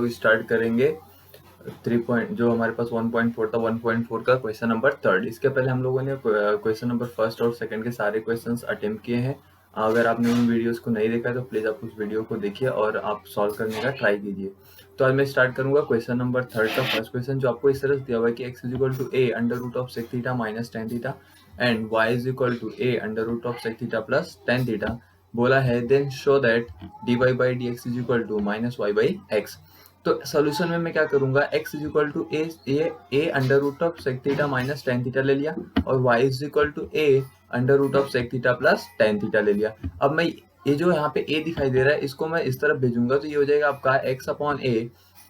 लोग स्टार्ट करेंगे 3 जो हमारे पास 1.4 था, 1.4 का क्वेश्चन नंबर 3। इसके पहले हम लोगों ने क्वेश्चन नंबर फर्स्ट और सेकंड के सारे क्वेश्चंस अटेम्प्ट किए हैं। अगर आपने उन वीडियोस को नहीं देखा है तो प्लीज़ आप उस वीडियो को देखिए और आप सॉल्व करने का ट्राई कीजिए। तो आज मैं स्टार्ट करूंगा क्वेश्चन नंबर 3 का फर्स्ट क्वेश्चन, जो आपको इस तरह से दिया हुआ है कि x is equal to a under root of sec theta minus tan theta and y is equal to a under root of sec theta plus tan theta. बोला है then show that dy by d x is equal to minus y by x. तो solution में मैं क्या करूंगा, x is equal to a under root of sec theta minus tan theta ले लिया और y is equal to a under root of sec theta plus tan theta ले लिया। अब मैं ये जो यहाँ पे a दिखाई दे रहा है इसको मैं इस तरफ भेजूंगा तो ये हो जाएगा आपका x अपॉन a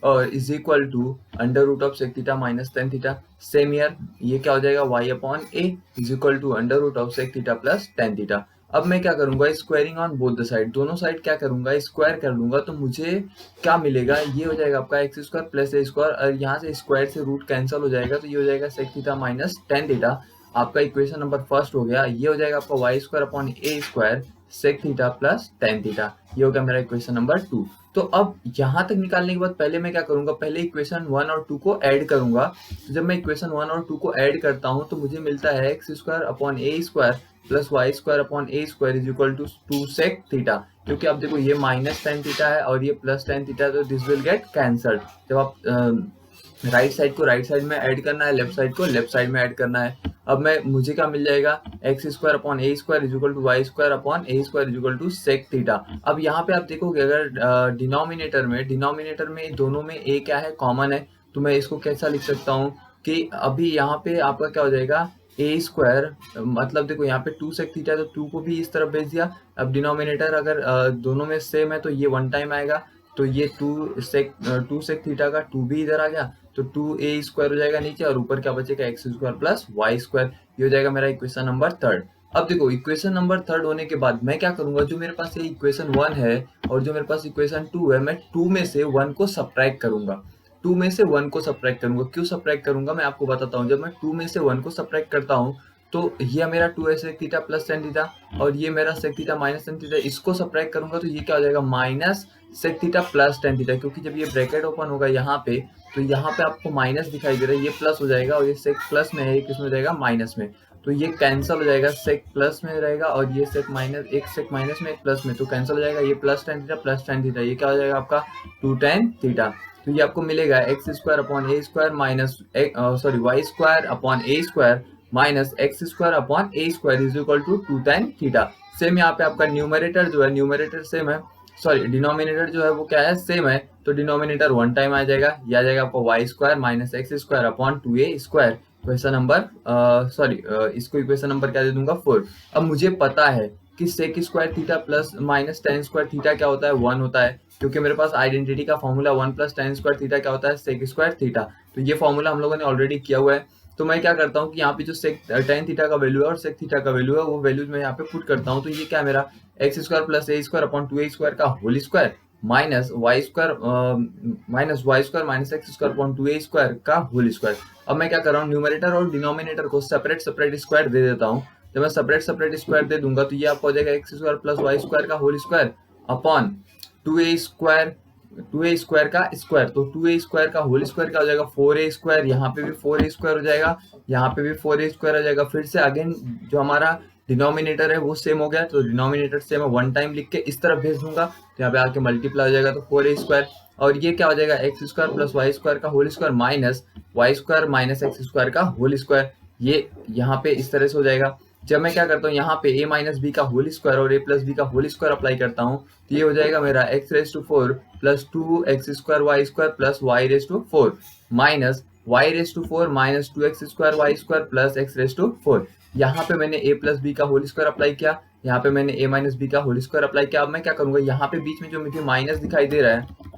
और is equal to under root of sec theta minus tan theta. Same here ये क्या हो जाएगा, y upon a is equal to under root of sec theta plus tan theta. अब मैं क्या करूंगा, squaring on both the side, दोनों side क्या करूंगा, स्क्वायर कर लूंगा तो मुझे क्या मिलेगा, ये हो जाएगा आपका x square plus a square और यहाँ से स्क्वायर से रूट कैंसिल हो जाएगा तो ये हो जाएगा sec theta minus tan theta. आपका इक्वेशन नंबर फर्स्ट हो गया। ये हो जाएगा आपका वाई स्क्वायर अपॉन ए square sec theta plus tan theta. ये हो गया मेरा इक्वेशन नंबर 2। तो अब यहाँ तक निकालने के बाद पहले मैं क्या करूंगा, पहले इक्वेशन 1 और 2 को ऐड करूंगा। तो जब मैं इक्वेशन 1 और 2 को ऐड करता हूँ तो मुझे मिलता है x square upon A square plus y square upon A square is equal to sec theta. क्योंकि आप देखो ये माइनस टेन थीटा है और ये प्लस टेन थीटा है तो दिस विल गेट कैंसल्ड। जब आप राइट साइड को राइट साइड में ऐड करना है, लेफ्ट साइड को लेफ्ट साइड में ऐड करना है। अब मुझे क्या मिल जाएगा, x square upon A square is equal to y square upon A square is equal to sec theta. अब यहाँ पे आप देखोगे अगर डिनोमिनेटर में दोनों में ए क्या है, कॉमन है, तो मैं इसको कैसा लिख सकता हूँ कि अभी यहाँ पे आपका क्या हो जाएगा, ए स्क्वायर मतलब देखो यहाँ पे टू सेक थीटा तो टू को भी इस तरफ भेज दिया। अब डिनोमिनेटर अगर दोनों में सेम है तो ये वन टाइम आएगा तो ये टू सेक थीटा का टू भी इधर आ गया तो टू ए स्क्वायर हो जाएगा नीचे और ऊपर क्या बचेगा x square plus y square. ये हो जाएगा मेरा इक्वेशन नंबर 3। अब देखो इक्वेशन नंबर 3 होने के बाद मैं क्या करूंगा, जो मेरे पास ये इक्वेशन 1 है और जो मेरे पास इक्वेशन 2 है, मैं 2 में से 1 को सब्ट्रैक्ट करूंगा। 2 में से 1 को सब्ट्रैक्ट करूंगा। क्यों सब्ट्रैक्ट करूंगा मैं आपको बताता हूँ। जब मैं 2 में से 1 को सब्ट्रैक्ट करता हूँ तो ये मेरा 2 sec theta plus tan theta और ये मेरा sec theta minus tan theta, इसको सब्ट्रैक्ट करूंगा तो ये क्या हो जाएगा, minus sec theta plus tan theta. क्योंकि जब ये ब्रैकेट ओपन होगा यहाँ पे तो यहाँ पे आपको माइनस दिखाई दे रहा है, ये प्लस हो जाएगा और ये सेक प्लस में है, ये किसमें हो जाएगा, माइनस में। तो ये कैंसिल हो जाएगा, सेक प्लस में रहेगा और ये सेक माइनस, एक सेक माइनस में एक प्लस में, तो कैंसिल हो जाएगा। ये प्लस टेन थीटा ये क्या हो जाएगा आपका टू टेन थीटा। तो ये आपको मिलेगा x square upon A square minus y square upon A square minus x square upon A square is equal to two tan theta. Same यहाँ पे आपका न्यूमरेटर जो है, न्यूमरेटर सेम है, सॉरी डिनोमिनेटर जो है वो क्या है, सेम है। तो डिनोमिनेटर वन टाइम आ जाएगा, ये आ जाएगा आपको Y square minus x square upon two ए स्क्वायर। क्वेश्चन नंबर इसको इक्वेशन नंबर क्या दे दूंगा, 4। अब मुझे पता है कि sec square theta plus minus tan square theta क्या होता है, 1 होता है। क्योंकि मेरे पास आइडेंटिटी का formula 1 plus tan square theta क्या होता है, सेक स्क्वायर थीटा। तो ये फॉर्मूला हम लोगों ने ऑलरेडी किया हुआ है। तो मैं क्या करता हूँ कि यहाँ पे जो सेक टेन थीटा का वैल्यू है और सेक थीटा का वैल्यू है वो वैल्यूज मैं यहाँ पे पुट करता हूँ। तो ये क्या मेरा x square plus a square upon two A square का whole square minus y square minus x square upon two ए स्क्वायर का होल स्क्वायर। अब मैं क्या कर रहा हूँ, न्यूमरेटर और डिनोमिनेटर को सेपरेट स्क्वायर दे देता हूँ। जब मैं सेपरेट स्क्वायर दे दूंगा तो ये आपको हो जाएगा x square plus y square का होल स्क्वायर अपॉन टू ए स्क्वायर का स्क्वायर। तो टू ए स्क्वायर का होल स्क्वायर क्या हो जाएगा, फोर ए स्क्वायर। यहाँ पे भी फोर ए स्क्वायर हो जाएगा, यहाँ पे भी फोर ए स्क्वायर हो जाएगा। फिर से अगेन जो हमारा डिनोमिनेटर है वो सेम हो गया तो डिनोमिनेटर सेम है, वन टाइम लिख के इस तरफ भेज दूंगा तो यहाँ पे आके मल्टीप्लाई हो जाएगा तो फोर ए स्क्वायर। और ये क्या हो जाएगा, x square plus y square का whole square minus y square minus x square का होल स्क्वायर। ये यहाँ पे इस तरह से हो जाएगा। जब मैं क्या करता हूँ, यहाँ पे a माइनस बी का होल स्क्वायर और a प्लस बी का होल स्क्वायर अप्लाई करता हूँ तो ये हो जाएगा मेरा x raise to 4 plus two x square y square plus y raise to 4 minus y raise to 4 minus two x square y square plus x raise to 4। यहाँ पे मैंने a प्लस बी का होल स्क्वायर अप्लाई किया, यहाँ पे मैंने a minus b का whole square apply किया। अब मैं क्या करूंगा, यहाँ पे बीच में जो मुझे माइनस दिखाई दे रहा है,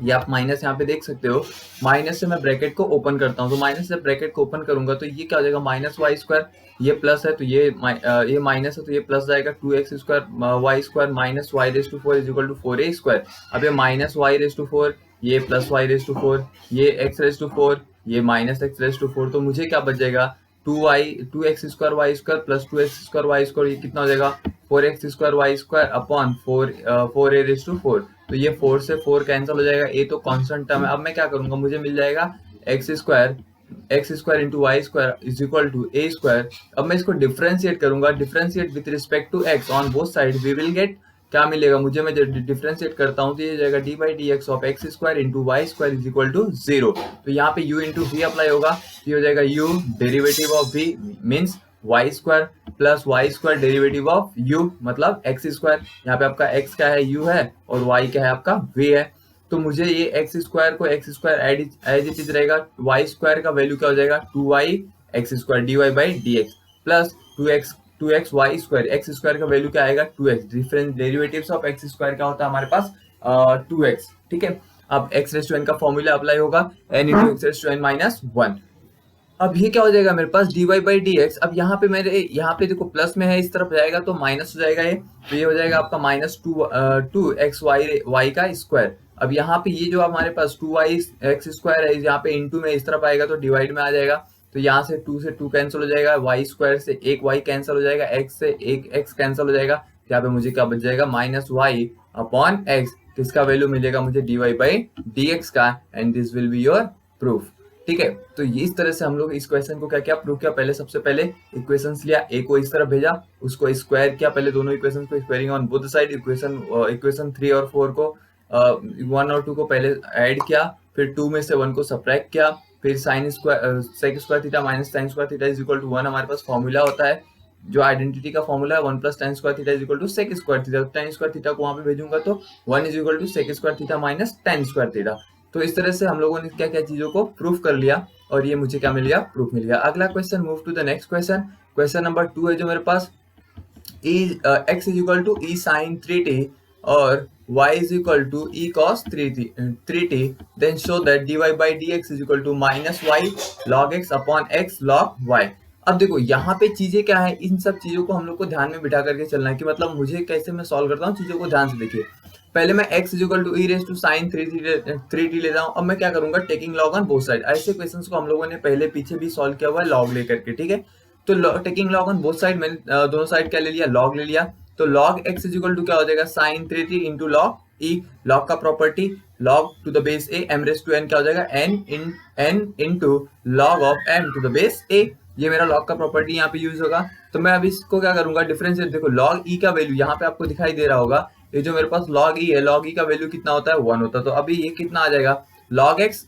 ये आप माइनस यहाँ पे देख सकते हो, माइनस से मैं ब्रैकेट को ओपन करता हूँ। तो माइनस से ब्रैकेट को ओपन करूंगा तो ये क्या हो जाएगा, माइनस वाई स्क्वायर, ये प्लस है तो ये माइनस है तो ये प्लस जाएगा, two x square y square minus y raise to 4 is equal to 4 a square. अब ये माइनस वाई रेस टू 4, ये प्लस वाई रेस टू 4, ये एक्स रेस टू 4, ये माइनस एक्स रेस टू 4। तो मुझे क्या बच जाएगा, two x square y square plus two x square y square, ये कितना हो जाएगा, four x square y square upon four a raise to 4। तो ये 4 से 4 कैंसिल हो जाएगा, ए तो कांस्टेंट टर्म है। अब मैं क्या करूंगा, मुझे मिल जाएगा x square into y square is equal to A square. अब मैं इसको डिफरेंशिएट करूंगा, differentiate with respect to x on both side, we will get क्या मिलेगा मुझे, मैं डिफरेंशिएट करता हूँ तो ये हो जाएगा d by d x of x square into y square is equal to 0। तो यहाँ पे u इंटू वी अप्लाई होगा, ये हो जाएगा u derivative of v means y square plus y square derivative of u मतलब एक्स स्क्वायर। यहाँ पे आपका x क्या है, u है, और y क्या है आपका v है। तो मुझे ये एक्स स्क्वायर को x square as it is रहेगा, वाई स्क्वायर का वैल्यू क्या हो जाएगा 2y x square d y by d x plus 2x y square, x square का वैल्यू क्या आएगा 2x, difference derivatives of x square क्या होता है हमारे पास 2x। ठीक है, अब x रेस टू n का फॉर्मूला अप्लाई होगा n into x raise to n minus 1। अब ये क्या हो जाएगा मेरे पास dy बाई डी एक्स। अब यहाँ पे मेरे यहाँ पे देखो प्लस में है, इस तरफ जाएगा तो माइनस हो जाएगा ये, तो ये हो जाएगा आपका माइनस टू एक्स वाई का स्क्वायर। अब यहाँ पे ये जो हमारे पास 2y एक्स स्क्वायर है, यहाँ पे इंटू में इस तरफ आएगा तो डिवाइड में आ जाएगा, तो यहाँ से 2 कैंसिल हो जाएगा, वाई स्क्वायर से एक y कैंसिल हो जाएगा, x से एक x कैंसिल हो जाएगा, यहाँ पे मुझे क्या बच जाएगा माइनस वाई अपॉन एक्स, किसका वैल्यू मिलेगा मुझे dy बाई डी एक्स का, and this will be your proof. ठीक है, तो ये इस तरह से हम लोग इस क्वेश्चन को क्या क्या प्रूव किया, पहले सबसे पहले इक्वेशंस लिया, ए को इस तरफ भेजा, उसको स्क्वायर किया, पहले दोनों इक्वेशंस को squaring on both side, equation 3 और 4 को 1 और 2 को पहले ऐड किया, फिर 2 में से 1 को सब्ट्रैक्ट किया, फिर sine square sec square theta minus sine square theta is equal to 1 हमारे पास फॉर्मूला होता है, जो आइडेंटिटी का फॉर्मूला है 1 plus tan square theta is equal to sec square theta. tan square theta को वहां पे भेजूंगा तो 1 is equal to sec square theta minus tan square theta. तो इस तरह से हम लोगों ने क्या क्या चीजों को प्रूफ कर लिया, और ये मुझे क्या मिल गया, प्रूफ मिल गया। अगला question, move to the next question. Question number 2 है जो मेरे पास, x is equal to e sine 3t और y is equal to e cos 3t, then show that dy by dx is equal to minus y log x upon x log y। अब देखो यहाँ पे चीजें क्या है, इन सब चीजों को हम लोग को ध्यान में बिठा करके चलना है कि मतलब मुझे कैसे मैं सॉल्व करता हूँ, चीजों को ध्यान से देखिए। पहले मैं x is equal to e raise to sine 3t लेता हूँ। अब मैं क्या करूंगा, taking log on both side. ऐसे क्वेश्चंस को हम लोगों ने पहले पीछे भी सॉल्व किया हुआ है लॉग लेकर के। ठीक है, तो taking log on both side, मैंने दोनों साइड क्या ले लिया, लॉग ले लिया। तो log x is equal to क्या हो जाएगा, sine 3t into log e, log का property log to the base a, m raise to n क्या हो जाएगा n into log of m to the base a। ये मेरा लॉग का प्रॉपर्टी यहाँ पे यूज होगा। तो मैं अभी इसको क्या करूंगा, डिफरेंशिएट, देखो log e का वैल्यू यहाँ पे आपको दिखाई दे रहा होगा, ये जो मेरे पास log e है, log e का वैल्यू कितना होता है 1 होता है। तो अभी ये कितना आ जाएगा, log x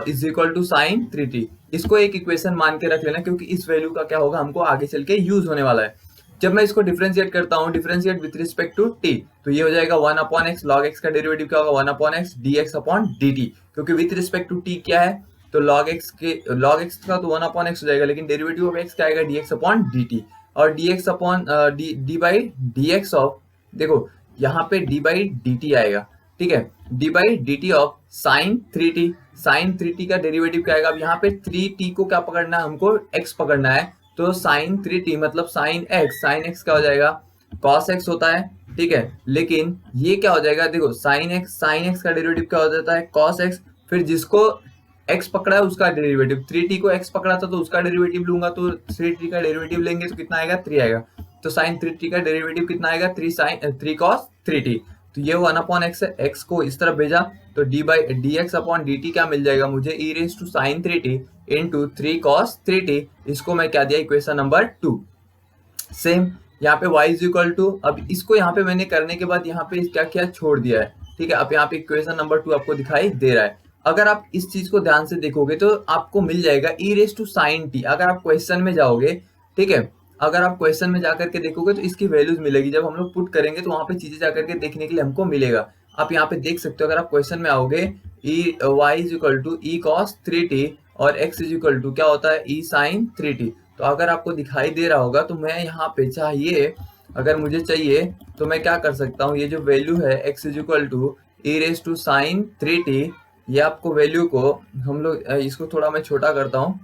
is equal to sine 3t। इसको एक इक्वेशन मान के रख लेना, क्योंकि इस वैल्यू का क्या होगा हमको आगे चल के यूज होने वाला है। जब मैं इसको डिफरेंशिएट करता हूँ, differentiate with respect to t, तो ये हो जाएगा 1 अपॉन x, log x का डेरिवेटिव क्या होगा 1 upon x dx upon dt, क्योंकि विथ रिस्पेक्ट टू t क्या है, तो log x का तो 1 अपॉन x हो जाएगा, लेकिन डेरिवेटिव ऑफ x क्या आएगा dx अपॉन dt, और dx upon d by dx of, देखो यहाँ पे d बाई dt आएगा। ठीक है, d by dt of sine 3t, sine 3t का डेरिवेटिव क्या आएगा, अब यहाँ पे 3t को क्या पकड़ना है हमको, x पकड़ना है, तो साइन 3t मतलब साइन x क्या हो जाएगा, cos x होता है। ठीक है, लेकिन ये क्या हो जाएगा, देखो साइन x का डेरिवेटिव क्या हो जाता है cos x, फिर जिसको x पकड़ा है उसका डेरिवेटिव, 3t को x पकड़ा था तो उसका डेरिवेटिव लूंगा, तो 3t का डेरिवेटिव लेंगे तो कितना आएगा 3 आएगा, तो साइन 3t का डेरिवेटिव कितना आएगा 3 cos 3t। तो ये 1 अपॉन x है, x को इस तरफ भेजा तो d by dx upon dt क्या मिल जाएगा मुझे, e raise to sine 3t into 3 cos 3t। इसको मैं क्या दिया, इक्वेशन नंबर 2। सेम यहाँ पे y इज इक्वल टू, अब इसको यहाँ पे मैंने करने के बाद यहाँ पे क्या किया, छोड़ दिया है। ठीक है, अब यहाँ पे इक्वेशन नंबर 2 आपको दिखाई दे रहा है। अगर आप इस चीज को ध्यान से देखोगे तो आपको मिल जाएगा e raise to sine t। अगर आप क्वेश्चन में जाओगे, ठीक है, अगर आप क्वेश्चन में जाकर के देखोगे तो इसकी वैल्यूज मिलेगी, जब हम लोग पुट करेंगे तो वहां पे चीजें जाकर के देखने के लिए हमको मिलेगा। आप यहाँ पे देख सकते हो, अगर आप क्वेश्चन में आओगे y is equal to e cos 3t और x इज इक्वल टू क्या होता है, ई साइन 3t। तो अगर आपको दिखाई दे रहा होगा तो मैं यहाँ पे चाहिए, अगर मुझे चाहिए तो मैं क्या कर सकता हूँ, ये जो वैल्यू है x is equal to e raise to sine 3t, ये आपको वैल्यू को हम लोग, इसको थोड़ा मैं छोटा करता हूँ,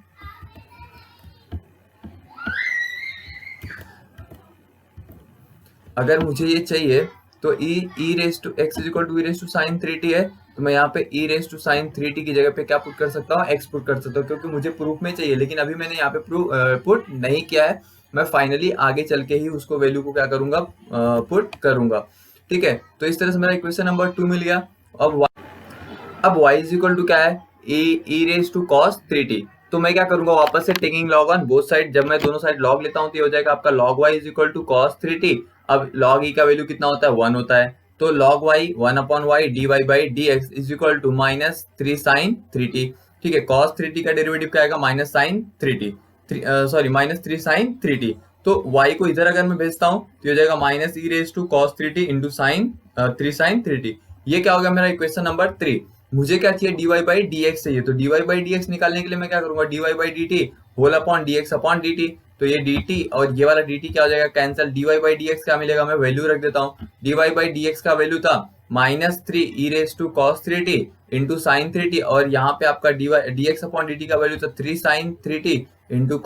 अगर मुझे ये चाहिए तो e raise to x is equal to e raise to sine 3t है, तो मैं यहाँ पे e raise to sine 3t की जगह पे क्या पुट कर सकता हूँ, x पुट कर सकता हूँ, क्योंकि मुझे प्रूफ में चाहिए। लेकिन अभी मैंने यहाँ पे पुट नहीं किया है, मैं फाइनली आगे चल के ही उसको वैल्यू को क्या करूंगा, पुट करूंगा। ठीक है, तो इस तरह से मेरा इक्वेशन नंबर 2 मिल गया। अब y इज इक्वल टू क्या है, e raise to cos 3t। तो मैं क्या करूंगा, वापस से taking log on both side, जब मैं दोनों साइड लॉग लेता हूं तो ये हो जाएगा आपका log y is equal to cos 3t। अब log e का वैल्यू कितना होता है, 1 होता है, तो log y 1 upon y dy by dx is equal to minus 3 sin 3t। ठीक है, cos 3t का डेरिवेटिव क्या आएगा, minus sin 3t, sorry minus 3 sin 3t। तो y को इधर अगर मैं भेजता हूँ तो ये हो जाएगा minus e raise to cos 3t into sine 3 sin 3t। ये क्या होगा मेरा इक्वेशन नंबर 3। मुझे क्या चाहिए, dy बाई dx चाहिए, तो dy बाई dx निकालने के लिए मैं क्या करूंगा, dy by dt whole upon dx upon dt। तो ये dt और ये वाला dt क्या हो जाएगा, कैंसिल। dy बाई dx क्या मिलेगा, मैं वैल्यू रख देता हूँ। dy बाई dx का वैल्यू था minus 3 e raise to cos 3t into sine 3t, और यहाँ पे आपका dx अपॉन dt का वैल्यू था 3 sin 3t into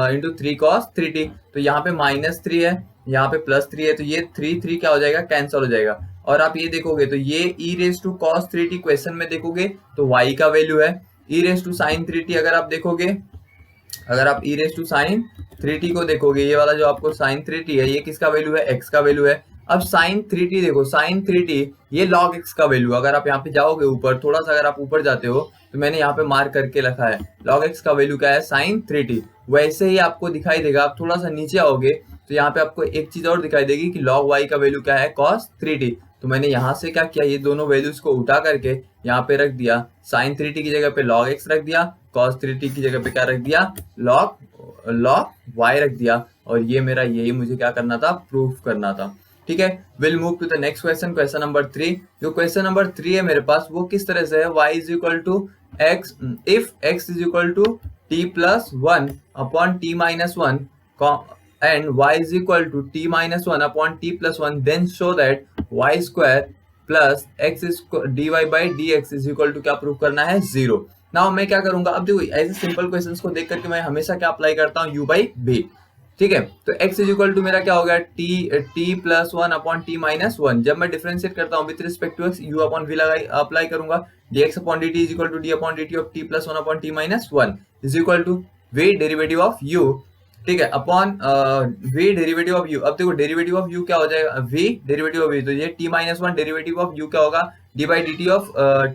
into 3 cos 3t। तो यहाँ पे माइनस 3 है, यहाँ पे प्लस 3 है, तो ये 3 क्या हो जाएगा, कैंसिल हो जाएगा। और आप ये देखोगे तो ये e raise to cos 3t question में देखोगे तो y का वैल्यू है, e raise to sin 3t अगर आप देखोगे, अगर आप e raise to sin 3t को देखोगे, ये वाला जो आपको sin 3t है ये किसका वैल्यू है, x का वैल्यू है। अब sin 3t देखो, sin 3t ये log x का वैल्यू, अगर आप यहाँ पे जाओगे ऊपर थोड़ा सा, अगर आप ऊपर जाते हो तो मैंने यहाँ पे मार्क करके रखा है, log x का वैल्यू क्या है, sin 3t। वैसे ही आपको दिखाई देगा, आप थोड़ा सा नीचे आओगे तो यहाँ पे आपको एक चीज और दिखाई देगी कि log y का वैल्यू क्या है, cos 3t। तो मैंने यहाँ से क्या किया, ये दोनों वैल्यूज को उठा करके यहाँ पे रख दिया, sin 3t की जगह पे log x रख दिया, cos 3t की जगह पे क्या रख दिया, log y रख दिया। और ये मेरा यही मुझे क्या करना था, प्रूफ करना था। ठीक है, will move to the next question, question number 3। जो क्वेश्चन नंबर 3 है मेरे पास, वो किस तरह से है, y is equal to x if x is equal to t plus 1 upon t minus 1 and y is equal to t minus 1 upon t plus 1, then show that y square plus x is dy by dx is equal to क्या prove करना है, 0। Now मैं क्या करूंगा, अब देखो ऐसे simple questions को देख करके मैं हमेशा क्या अप्लाई करता हूँ, u by b। ठीक है, तो x इज इक्वल टू मेरा क्या हो गया, t plus 1 upon t minus 1। जब मैं डिफरेंशिएट करता हूँ with respect to x, u upon v apply करूंगा, dx upon dt is equal to d upon dt of t plus 1 upon t minus 1 is equal to v derivative of u। ठीक है, upon v derivative of u। अब देखो derivative of u क्या हो जाएगा, v derivative of v, तो ये t minus 1 derivative of u क्या होगा, d by dt of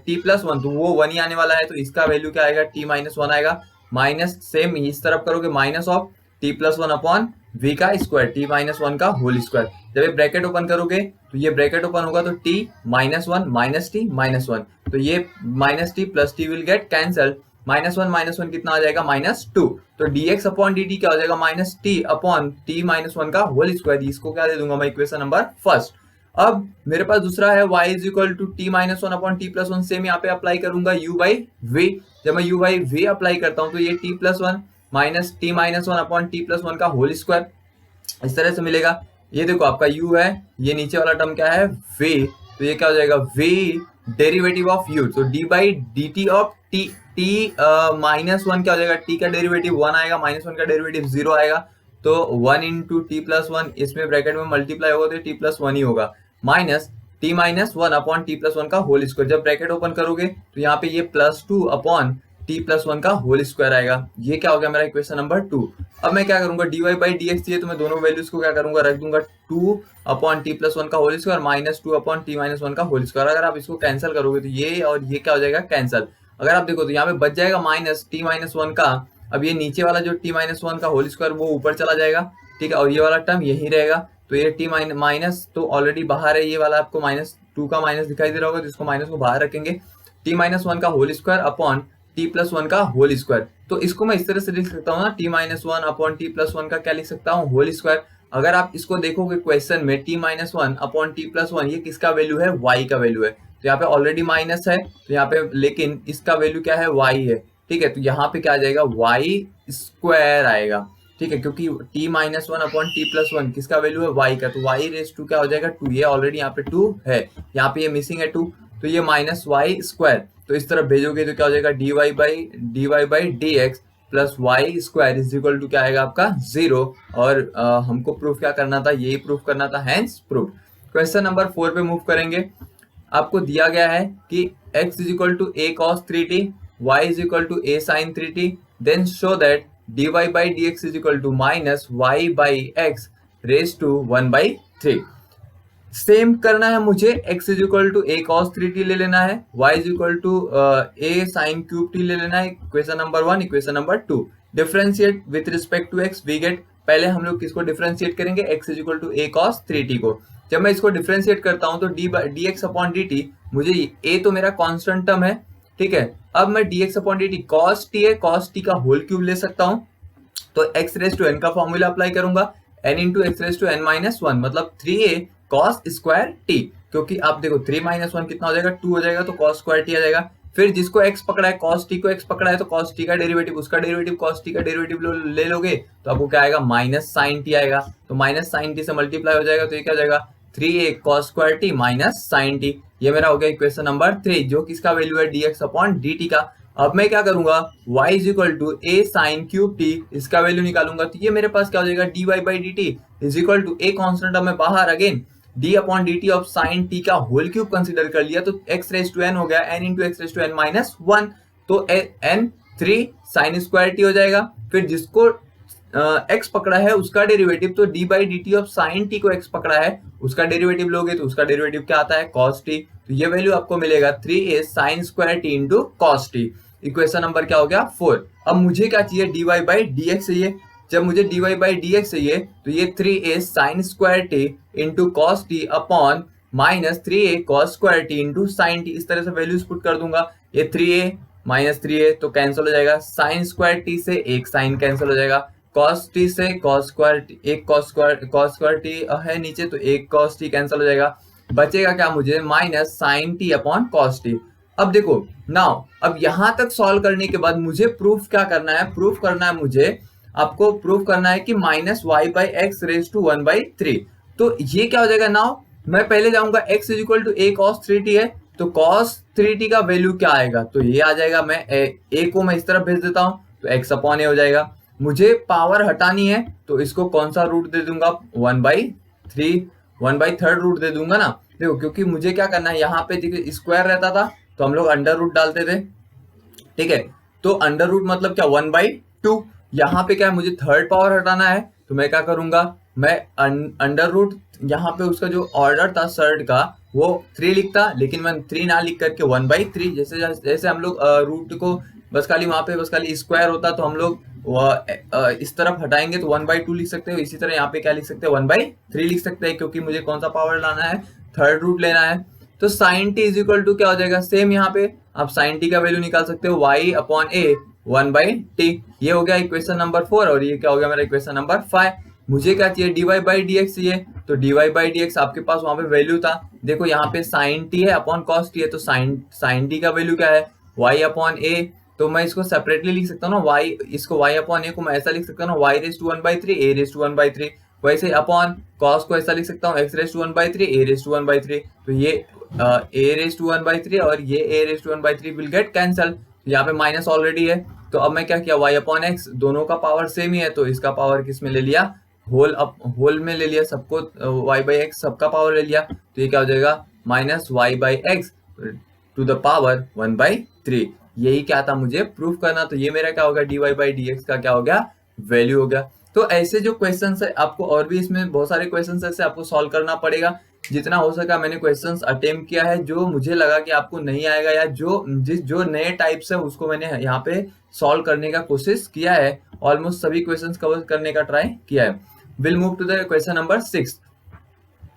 t plus 1, तो वो 1 ही आने वाला है, तो इसका वैल्यू क्या आएगा, t माइनस 1 आएगा। माइनस सेम इस तरफ करोगे, minus of t plus 1 upon v का स्क्वायर, t माइनस 1 का होल स्क्वायर। जब ये ब्रैकेट ओपन करोगे तो ये ब्रैकेट ओपन होगा, तो t minus 1 minus t minus 1, तो ये minus t plus t will get cancel. Minus 1 कितना आ जाएगा, माइनस 2। तो dx अपॉन dt क्या हो जाएगा, minus t upon t minus 1 का होल स्क्वायर। इसको क्या दे दूंगा मैं, इक्वेशन नंबर फर्स्ट। अब मेरे पास दूसरा है y is equal to t minus 1 upon t plus 1, same यहाँ पे अप्लाई करूंगा u बाई v। जब मैं u बाई v अप्लाई करता हूँ तो ये t plus 1 minus t minus 1 upon t plus 1 का होल स्क्वायर इस तरह से मिलेगा। ये देखो आपका u है, ये नीचे वाला टर्म क्या है, v, तो ये क्या हो जाएगा, v डेरिवेटिव ऑफ u, तो d by dt of t minus 1 क्या हो जाएगा, t का डेरिवेटिव 1 आएगा, माइनस 1 का डेरिवेटिव 0 आएगा, तो 1 इंटू टी प्लस 1, इसमें ब्रैकेट में मल्टीप्लाई होगा तो t प्लस 1 ही होगा, minus t minus 1 upon t plus 1 का होल स्क्वायर। जब ब्रैकेट ओपन करोगे तो यहाँ पे ये प्लस 2 अपॉन t प्लस 1 का होल स्क्वायर आएगा। ये क्या हो गया मेरा इक्वेशन नंबर 2। अब मैं क्या करूंगा, dy बाई dx चाहिए तो मैं दोनों वैल्यूज को क्या करूंगा, रख दूंगा 2 अपॉन t प्लस 1 का whole square minus 2 upon t minus 1 का होल स्क्वायर। अगर आप इसको कैंसिल करोगे तो ये और ये क्या हो जाएगा, कैंसिल। अगर आप देखो तो यहाँ पे बच जाएगा माइनस t माइनस 1 का, अब ये नीचे वाला जो t माइनस 1 का होल स्क्वायर वो ऊपर चला जाएगा, ठीक है, और ये वाला टर्म यही रहेगा, तो ये t माइनस तो ऑलरेडी बाहर है, ये वाला आपको माइनस 2 का माइनस दिखाई दे रहा होगा, तो इसको माइनस को बाहर रखेंगे, t माइनस 1 का whole square upon t plus 1 का होल स्क्वायर। तो इसको मैं इस तरह से लिख सकता हूँ ना, t minus 1 upon t plus 1 का क्या लिख सकता हूँ, होल स्क्वायर। अगर आप इसको देखोगे क्वेश्चन में t minus 1 upon t plus 1 ये किसका वैल्यू है, y का वैल्यू है, तो यहाँ पे ऑलरेडी माइनस है, तो यहाँ पे लेकिन इसका वैल्यू क्या है, y है, ठीक है, तो यहाँ पे क्या आ जाएगा, y स्क्वायर आएगा, ठीक है, क्योंकि t minus 1 upon t plus 1 किसका वैल्यू है, y का, तो y रेस टू क्या हो जाएगा, 2, ये ऑलरेडी यहाँ पे 2 है, यहाँ पे ये मिसिंग है 2, तो ये माइनस y स्क्वायर, तो इस तरफ भेजोगे तो क्या हो जाएगा, dy by dx plus y square is equal to क्या आएगा आपका 0। और हमको प्रूफ क्या करना था, यही प्रूफ करना था, हैंस प्रूफ। क्वेश्चन नंबर 4 पे मूव करेंगे। आपको दिया गया है कि x is equal to a cos 3t, y is equal to a sin 3t, then show that dy by dx is equal to minus y by x raise to 1/3। Same करना है मुझे, x is equal to a cos 3t ले लेना है, y is equal to a sine cube t ले लेना है, equation number 1। Equation number 2, differentiate with respect to x we get, पहले हम लोग किसको डिफरेंशिएट करेंगे, x is equal to a cos 3t को। जब मैं इसको डिफरेंशिएट करता हूं तो d x upon d t, मुझे a तो मेरा कॉन्स्टेंट टर्म है, ठीक है। अब मैं dx अपॉन डी टी कॉस टी है, कॉस टी का होल क्यूब ले सकता हूं, तो x रेस टू n का फॉर्मूला अप्लाई करूंगा, n into x raise to n minus one, मतलब 3a कॉस स्क्वायर टी, क्योंकि आप देखो 3 माइनस वन कितना हो जाएगा, 2 हो जाएगा, तो कॉस स्क्वायर टी आ जाएगा। फिर जिसको x पकड़ा है, कॉस टी को x पकड़ा है, तो कॉस टी का डेरिवेटिव, उसका डेरिवेटिव कॉस टी का डेरिवेटिव ले लोगे तो आपको क्या आएगा, माइनस साइन टी आएगा, तो माइनस साइन टी से मल्टीप्लाई हो जाएगा, तो ये क्या हो जाएगा, 3a cos square t minus sine t. ये मेरा हो गया इक्वेशन नंबर 3, जो किसका वैल्यू है, dx अपॉन dt का। अब मैं क्या करूंगा, y is equal to a sine cube t, इसका वैल्यू निकालूंगा, तो ये मेरे पास क्या हो जाएगा, dy by d t is equal to a constant में बाहर again d upon d t of sine t का होल क्यूब कंसीडर कर लिया, तो x रेस टू n हो गया, n into x raise to n minus one, तो n 3 sine square t हो जाएगा। फिर जिसको x पकड़ा है उसका डेरिवेटिव, तो d by d t of sine T को x पकड़ा है, उसका डेरिवेटिव लोगे तो उसका डेरिवेटिव क्या आता है, cos t, तो ये वैल्यू आपको मिलेगा 3a sine square t into cos t। Equation number क्या हो गया, 4। अब मुझे क्या चाहिए, dy बाई डी एक्स चाहिए। जब मुझे dy बाई डी एक्स चाहिए तो ये 3a sine square t into cos T upon minus 3a cos square t into sine T, इस तरह से वैल्यूज पुट कर दूंगा। ये 3a माइनस 3a तो कैंसिल हो जाएगा, साइन स्क्वायर t से एक साइन कैंसिल हो जाएगा, कॉस टी से कॉस स्क्वायर एक कॉस स्क्वायर टी है नीचे, तो एक कॉस टी कैंसिल हो जाएगा, बचेगा क्या मुझे, minus sine t upon cos t. अब देखो नाउ, अब यहां तक सॉल्व करने के बाद मुझे प्रूफ क्या करना है, प्रूफ करना है मुझे, आपको प्रूफ करना है कि minus y by x raise to 1/3। तो ये क्या हो जाएगा, नाउ मैं पहले जाऊंगा x is equal to a cos 3t है, तो कॉस 3t का वैल्यू क्या आएगा, तो ये आ जाएगा, मैं a को मैं इस तरफ भेज देता हूं, तो x अपॉन ए हो जाएगा। मुझे पावर हटानी है तो इसको कौन सा रूट दे दूंगा, 1/3 रूट दे दूंगा ना। देखो क्योंकि मुझे क्या करना है, यहाँ पे देखिए स्क्वायर रहता था तो हम लोग अंडर रूट डालते थे, ठीक है, तो अंडर रूट मतलब क्या, 1/2। यहाँ पे क्या है, मुझे थर्ड पावर हटाना है, तो मैं क्या करूंगा, मैं अंडर रूट, यहाँ पे उसका जो ऑर्डर था सर्ड का वो 3 लिखता, लेकिन मैं 3 ना लिख करके 1/3, जैसे जैसे हम लोग रूट को बस खाली वहां पे बस खाली स्क्वायर होता तो हम लोग इस तरफ हटाएंगे तो 1/2 लिख सकते हो, इसी तरह यहाँ पे क्या लिख सकते हैं, 1/3 लिख सकते हैं, क्योंकि मुझे कौन सा पावर लाना है, थर्ड रूट लेना है। तो sine t is equal to क्या हो जाएगा, सेम यहाँ पे आप साइन टी का वैल्यू निकाल सकते हो, y अपॉन ए 1/t। ये हो गया इक्वेशन नंबर 4, और ये क्या हो गया मेरा इक्वेशन नंबर 5। मुझे क्या चाहिए, dy बाई डी एक्स चाहिए, तो dy बाई डी एक्स आपके पास वहां पे वैल्यू था, देखो यहाँ पे साइन टी है अपॉन कॉस टी है, तो साइन टी का वैल्यू क्या है, y अपॉन ए, तो मैं इसको सेपरेटली लिख सकता हूँ ना, y इसको y अपॉन ए को मैं ऐसा लिख सकता हूँ ना, y raise to 1/3 a raise to 1/3, वैसे अपॉन कॉस को ऐसा लिख सकता हूँ, x raise to 1/3 a raise to 1/3, तो ये a रेस टू 1/3 और ये a raise to 1/3 will get cancel, यहाँ पे माइनस ऑलरेडी है, तो अब मैं क्या किया, y अपॉन एक्स, दोनों का पावर सेम ही है, तो इसका पावर किस में ले लिया, होल में ले लिया, सबको y बाई एक्स सबका पावर ले लिया, तो ये क्या हो जाएगा, minus y by x to the power 1/3। यही क्या था मुझे प्रूफ करना, तो ये मेरा क्या होगा, dy बाई डी एक्स का क्या हो गया, वैल्यू हो गया। तो ऐसे जो क्वेश्चंस है आपको, और भी इसमें बहुत सारे क्वेश्चंस ऐसे आपको सॉल्व करना पड़ेगा, जितना हो सका मैंने क्वेश्चंस अटेम्प्ट किया है, जो मुझे लगा कि आपको नहीं आएगा या जो नए टाइप्स है उसको मैंने यहाँ पे सॉल्व करने का कोशिश किया है, ऑलमोस्ट सभी क्वेश्चंस कवर करने का ट्राई किया है। Will move to the question number 6।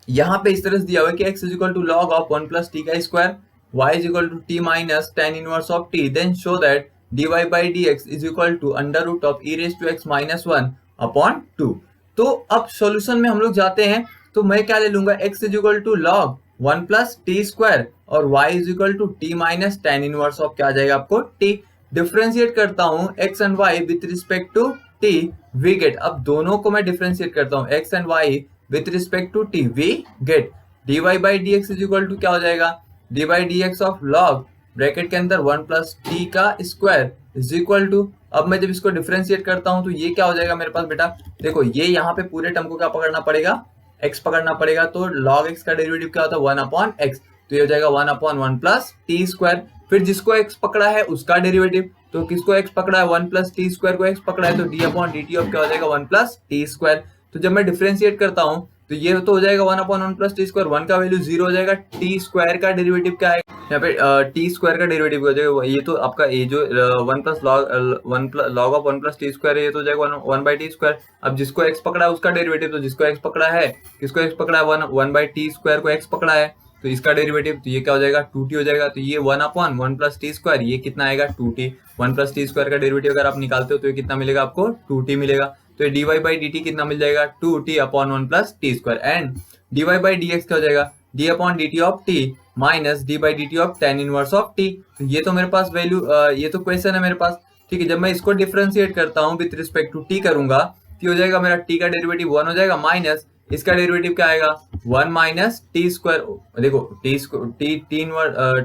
यहाँ पे इस तरह से दिया हुआ है कि x is equal to log of 1 plus t का square, y is equal to t minus tan inverse of t, then show that dy by d x is equal to under root of e raise to x minus 1 upon 2। तो अब solution में हम लोग जाते हैं, तो मैं क्या ले लूंगा, x is equal to log 1 plus t square और y is equal to t minus tan inverse of क्या आ जाएगा आपको, t। डिफरेंशिएट करता हूँ x and y with respect to t, we get, अब दोनों को मैं डिफरेंशिएट करता हूँ x and y with respect to t, we get dy by d x is equal to क्या हो जाएगा, d by d x of log bracket के अंदर 1 प्लस टी का स्क्वायर इज इक्वल टू, अब मैं जब इसको डिफरेंशिएट करता हूं तो ये क्या हो जाएगा मेरे पास बेटा, देखो ये यहाँ पे पूरे टर्म को क्या पकड़ना पड़ेगा, x पकड़ना पड़ेगा, तो log x का डेरिवेटिव क्या होता है, 1 अपॉन एक्स, तो ये हो जाएगा 1 अपॉन 1 प्लस टी स्क्वायर। फिर जिसको x पकड़ा है उसका डेरिवेटिव, तो किसको x पकड़ा है, 1 प्लस टी स्क्वायर को x पकड़ा है, तो d upon d t of क्या हो जाएगा, 1 प्लस टी स्क्वायर। तो जब मैं डिफरेंशिएट करता हूँ तो तो ये तो हो जाएगा 1/1 प्लस टी स्क्वायर, 1 का वैल्यू 0 हो जाएगा, टी स्क्वायर का डेरिवेटिव क्या है यहाँ पे, टी स्क्वायर का डेरिवेटिव हो जाएगा, ये तो आपका ये जो 1 log of 1 plus t square है, ये तो हो जाएगा 1/t स्क्वायर। अब जिसको x पकड़ा है उसका डेरिवेटिव, तो जिसको x पकड़ा है, किसको x पकड़ा है, 1/t स्क्वायर को x पकड़ा है, तो इसका डेरिवेटिव, तो ये क्या हो जाएगा 2t हो जाएगा, तो ये 1/1 प्लस टी स्क्वायर, ये कितना आएगा 2t, 1 प्लस टी स्क्वायर का डेरिवेटिव अगर आप निकालते हो तो ये कितना मिलेगा आपको 2t मिलेगा, तो ये dy बाई dt कितना मिल जाएगा 2t/1 plus t square, and dy by dx क्या हो जाएगा d/dt of t minus d by dt of tan inverse of t। तो ये तो मेरे पास वैल्यू, ये तो क्वेश्चन है मेरे पास, ठीक है। जब मैं इसको डिफरेंशिएट करता हूँ विथ रिस्पेक्ट टू t करूंगा, तो हो जाएगा मेरा t का डेरिवेटिव 1 हो जाएगा, माइनस इसका डेरिवेटिव क्या आएगा 1 माइनस टी स्क्वायर, देखो